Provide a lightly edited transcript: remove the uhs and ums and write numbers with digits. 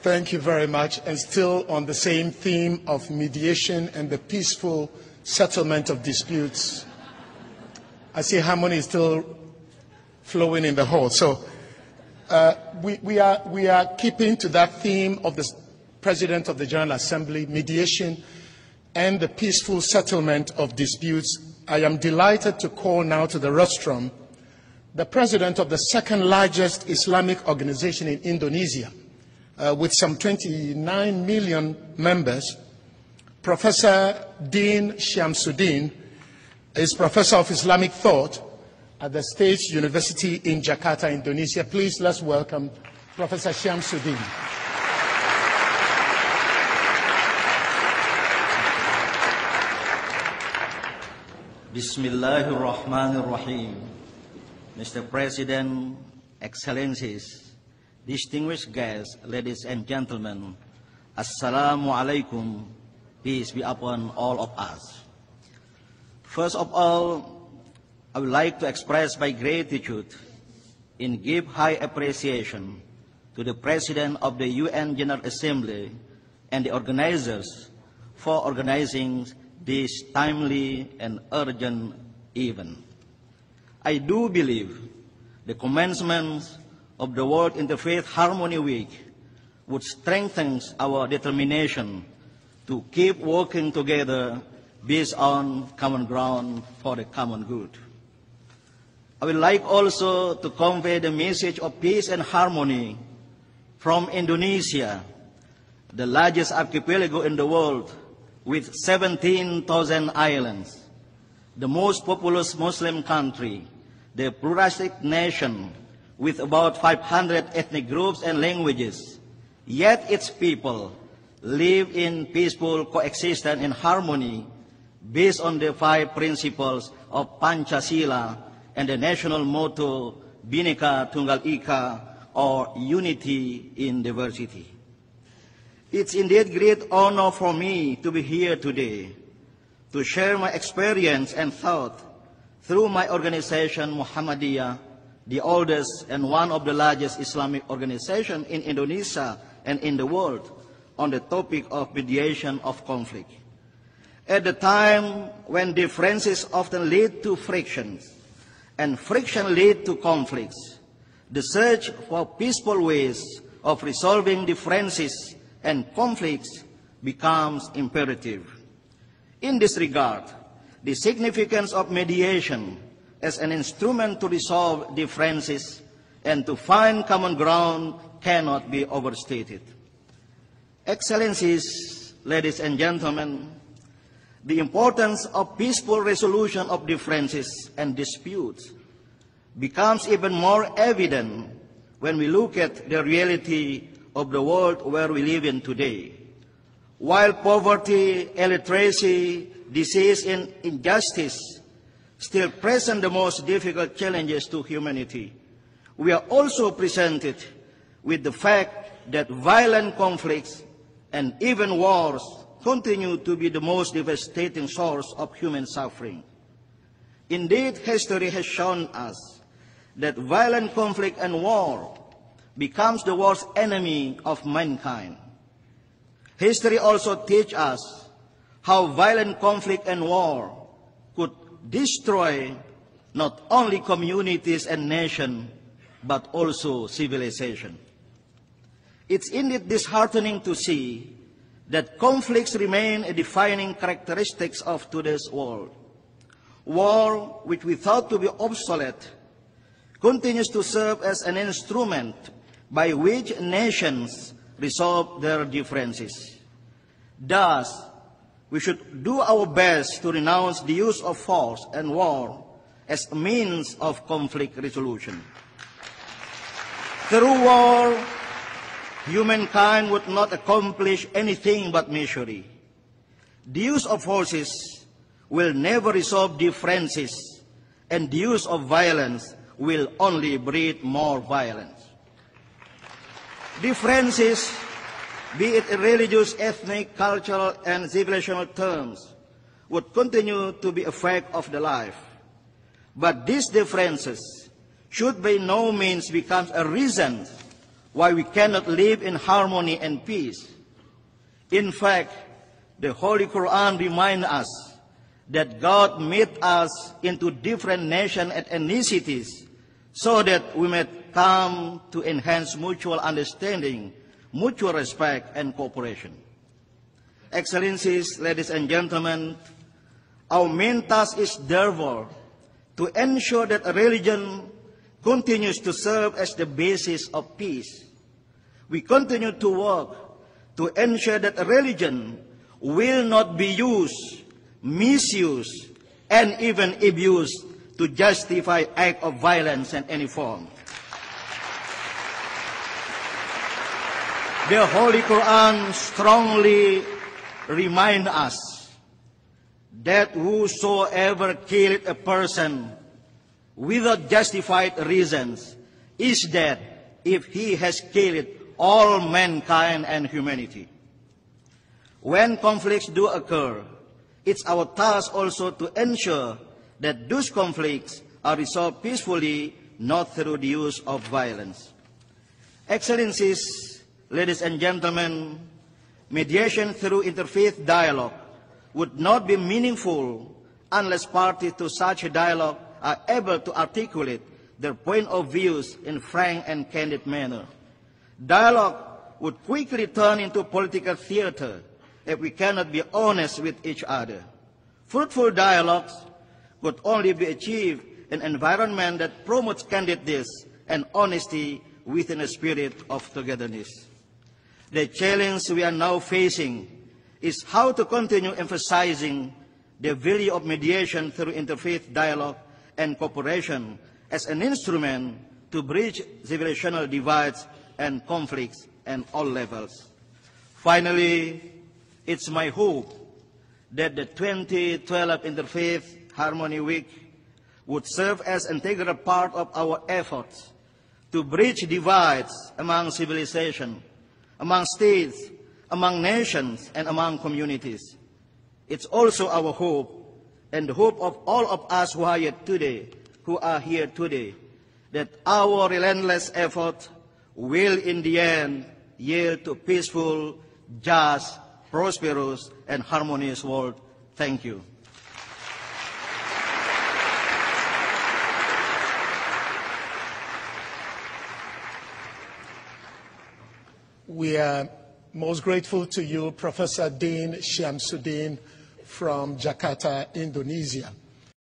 Thank you very much. And still on the same theme of mediation and the peaceful settlement of disputes, I see harmony is still flowing in the hall. So we are keeping to that theme of the President of the General Assembly, mediation and the peaceful settlement of disputes. I am delighted to call now to the rostrum the President of the second largest Islamic organization in Indonesia, with some 29 million members. Professor Dean Syamsuddin is Professor of Islamic Thought at the State University in Jakarta, Indonesia. Please, let's welcome Professor Syamsuddin. Bismillahirrahmanirrahim. Mr. President, Excellencies, distinguished guests, ladies and gentlemen, Assalamu alaikum, peace be upon all of us. First of all, I would like to express my gratitude and give high appreciation to the President of the UN General Assembly and the organizers for organizing this timely and urgent event. I do believe the commencement of the World Interfaith Harmony Week would strengthen our determination to keep working together based on common ground for the common good. I would like also to convey the message of peace and harmony from Indonesia, the largest archipelago in the world with 17,000 islands, the most populous Muslim country, the pluralistic nation with about 500 ethnic groups and languages, yet its people live in peaceful coexistence and harmony based on the 5 principles of Pancasila and the national motto, Bhinneka Tunggal Ika, or unity in diversity. It's indeed great honor for me to be here today to share my experience and thought through my organization, Muhammadiyah, the oldest and one of the largest Islamic organizations in Indonesia and in the world, on the topic of mediation of conflict. At the time when differences often lead to frictions, and friction lead to conflicts, the search for peaceful ways of resolving differences and conflicts becomes imperative. In this regard, the significance of mediation as an instrument to resolve differences and to find common ground cannot be overstated. Excellencies, ladies and gentlemen, the importance of peaceful resolution of differences and disputes becomes even more evident when we look at the reality of the world where we live in today. While poverty, illiteracy, disease, and injustice still present the most difficult challenges to humanity, we are also presented with the fact that violent conflicts and even wars continue to be the most devastating source of human suffering. Indeed, history has shown us that violent conflict and war becomes the worst enemy of mankind. History also teaches us how violent conflict and war could destroy not only communities and nations, but also civilization. It's indeed disheartening to see that conflicts remain a defining characteristic of today's world. War, which we thought to be obsolete, continues to serve as an instrument by which nations resolve their differences. Thus, we should do our best to renounce the use of force and war as a means of conflict resolution. Through war, humankind would not accomplish anything but misery. The use of forces will never resolve differences, and the use of violence will only breed more violence. Differences, be it in religious, ethnic, cultural, and civilizational terms, would continue to be a fact of the life. But these differences should by no means become a reason why we cannot live in harmony and peace. In fact, the Holy Quran reminds us that God made us into different nations and ethnicities so that we may come to enhance mutual understanding, mutual respect, and cooperation. Excellencies, ladies and gentlemen, our main task is therefore to ensure that a religion continues to serve as the basis of peace. We continue to work to ensure that a religion will not be used, misused, and even abused to justify acts of violence in any form. The Holy Quran strongly reminds us that whosoever killed a person without justified reasons is dead if he has killed all mankind and humanity. When conflicts do occur, it's our task also to ensure that those conflicts are resolved peacefully, not through the use of violence. Excellencies, ladies and gentlemen, mediation through interfaith dialogue would not be meaningful unless parties to such a dialogue are able to articulate their point of views in frank and candid manner. Dialogue would quickly turn into political theater if we cannot be honest with each other. Fruitful dialogues could only be achieved in an environment that promotes candidness and honesty within a spirit of togetherness. The challenge we are now facing is how to continue emphasizing the value of mediation through interfaith dialogue and cooperation as an instrument to bridge civilizational divides and conflicts at all levels. Finally, it's my hope that the 2012 Interfaith Harmony Week would serve as an integral part of our efforts to bridge divides among civilizations, among states, among nations, and among communities. It's also our hope, and the hope of all of us who are here today, that our relentless effort will in the end yield to peaceful, just, prosperous, and harmonious world. Thank you. We are most grateful to you, Professor Dean Syamsuddin from Jakarta, Indonesia.